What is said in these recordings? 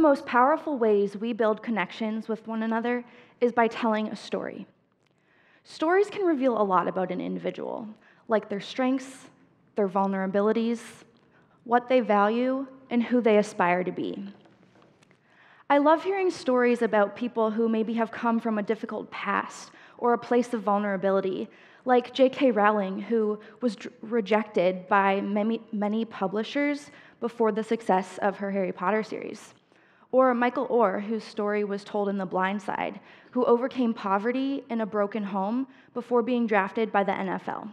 most powerful ways we build connections with one another is by telling a story. Stories can reveal a lot about an individual, like their strengths, their vulnerabilities, what they value, and who they aspire to be. I love hearing stories about people who maybe have come from a difficult past or a place of vulnerability, like J.K. Rowling, who was rejected by many publishers before the success of her Harry Potter series. Or Michael Orr, whose story was told in The Blind Side, who overcame poverty in a broken home before being drafted by the NFL.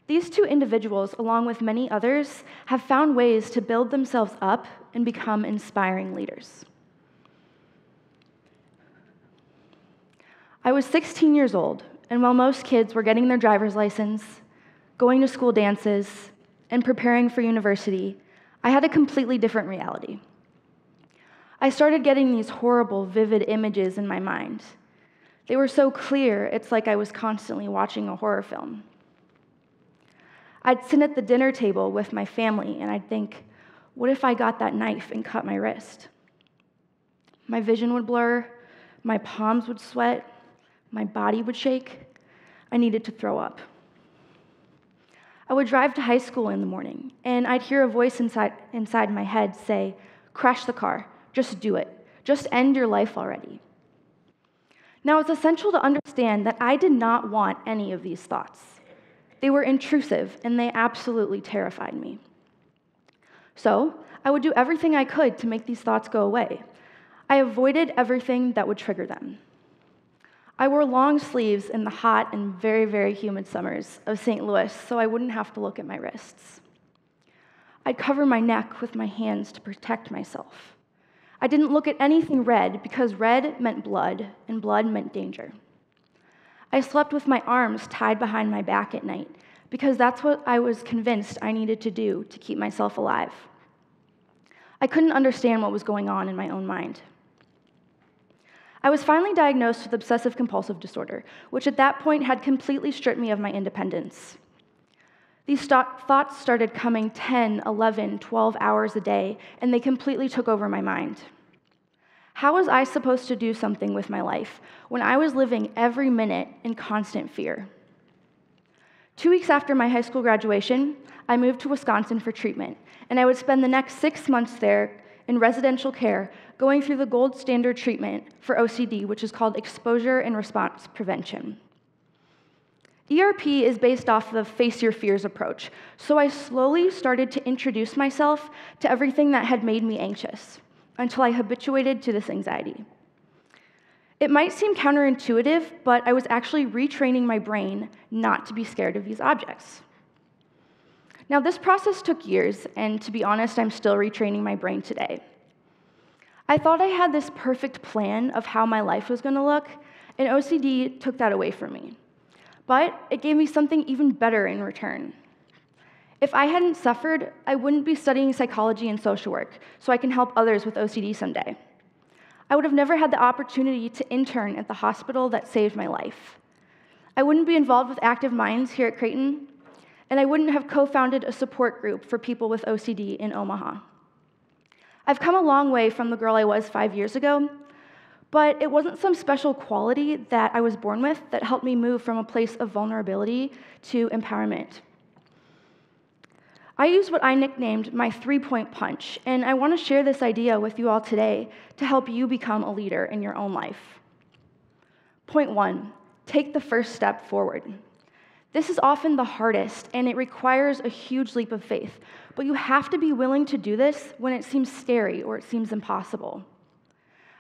These two individuals, along with many others, have found ways to build themselves up and become inspiring leaders. I was 16 years old, and while most kids were getting their driver's license, going to school dances, and preparing for university, I had a completely different reality. I started getting these horrible, vivid images in my mind. They were so clear, it's like I was constantly watching a horror film. I'd sit at the dinner table with my family, and I'd think, what if I got that knife and cut my wrist? My vision would blur, my palms would sweat, my body would shake. I needed to throw up. I would drive to high school in the morning, and I'd hear a voice inside my head say, crash the car, just do it. Just end your life already. Now, it's essential to understand that I did not want any of these thoughts. They were intrusive, and they absolutely terrified me. So, I would do everything I could to make these thoughts go away. I avoided everything that would trigger them. I wore long sleeves in the hot and very, very humid summers of St. Louis so I wouldn't have to look at my wrists. I'd cover my neck with my hands to protect myself. I didn't look at anything red because red meant blood, and blood meant danger. I slept with my arms tied behind my back at night because that's what I was convinced I needed to do to keep myself alive. I couldn't understand what was going on in my own mind. I was finally diagnosed with Obsessive-Compulsive Disorder, which at that point had completely stripped me of my independence. These thoughts started coming 10, 11, 12 hours a day, and they completely took over my mind. How was I supposed to do something with my life when I was living every minute in constant fear? 2 weeks after my high school graduation, I moved to Wisconsin for treatment, and I would spend the next 6 months there in residential care going through the gold standard treatment for OCD, which is called exposure and response prevention. ERP is based off the face your fears approach, so I slowly started to introduce myself to everything that had made me anxious until I habituated to this anxiety. It might seem counterintuitive, but I was actually retraining my brain not to be scared of these objects. Now, this process took years, and to be honest, I'm still retraining my brain today. I thought I had this perfect plan of how my life was going to look, and OCD took that away from me. But it gave me something even better in return. If I hadn't suffered, I wouldn't be studying psychology and social work, so I can help others with OCD someday. I would have never had the opportunity to intern at the hospital that saved my life. I wouldn't be involved with Active Minds here at Creighton, and I wouldn't have co-founded a support group for people with OCD in Omaha. I've come a long way from the girl I was 5 years ago, but it wasn't some special quality that I was born with that helped me move from a place of vulnerability to empowerment. I use what I nicknamed my 3-point punch, and I want to share this idea with you all today to help you become a leader in your own life. Point 1, take the first step forward. This is often the hardest, and it requires a huge leap of faith, but you have to be willing to do this when it seems scary or it seems impossible.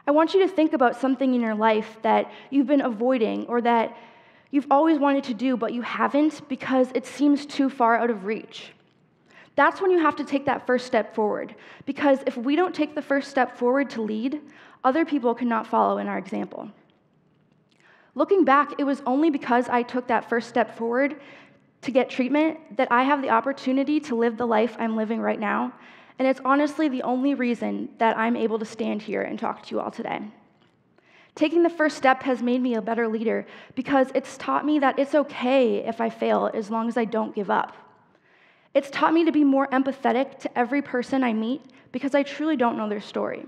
I want you to think about something in your life that you've been avoiding or that you've always wanted to do, but you haven't because it seems too far out of reach. That's when you have to take that first step forward, because if we don't take the first step forward to lead, other people cannot follow in our example. Looking back, it was only because I took that first step forward to get treatment that I have the opportunity to live the life I'm living right now, and it's honestly the only reason that I'm able to stand here and talk to you all today. Taking the first step has made me a better leader because it's taught me that it's okay if I fail as long as I don't give up. It's taught me to be more empathetic to every person I meet because I truly don't know their story.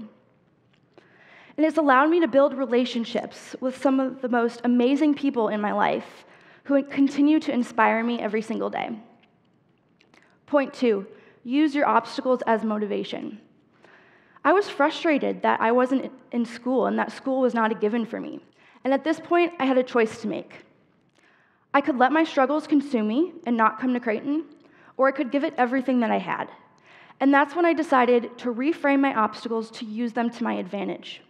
And it's allowed me to build relationships with some of the most amazing people in my life who continue to inspire me every single day. Point 2, use your obstacles as motivation. I was frustrated that I wasn't in school and that school was not a given for me. And at this point, I had a choice to make. I could let my struggles consume me and not come to Creighton, or I could give it everything that I had. And that's when I decided to reframe my obstacles to use them to my advantage.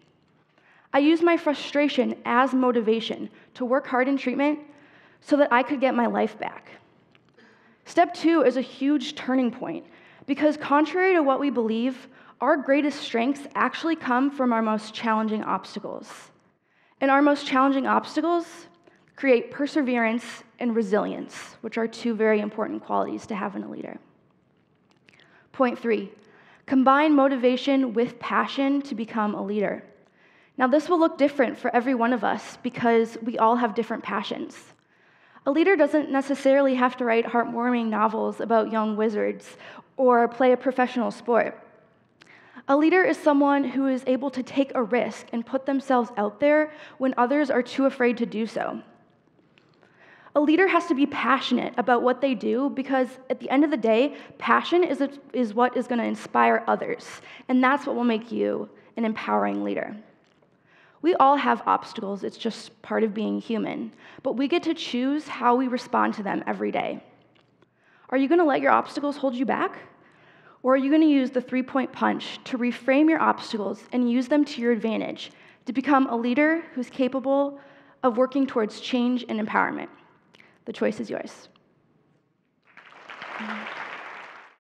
I used my frustration as motivation to work hard in treatment so that I could get my life back. Step 2 is a huge turning point because contrary to what we believe, our greatest strengths actually come from our most challenging obstacles. And our most challenging obstacles create perseverance and resilience, which are 2 very important qualities to have in a leader. Point 3, combine motivation with passion to become a leader. Now, this will look different for every one of us because we all have different passions. A leader doesn't necessarily have to write heartwarming novels about young wizards or play a professional sport. A leader is someone who is able to take a risk and put themselves out there when others are too afraid to do so. A leader has to be passionate about what they do because at the end of the day, passion is what is going to inspire others, and that's what will make you an empowering leader. We all have obstacles, it's just part of being human, but we get to choose how we respond to them every day. Are you going to let your obstacles hold you back? Or are you going to use the 3-point punch to reframe your obstacles and use them to your advantage to become a leader who's capable of working towards change and empowerment? The choice is yours.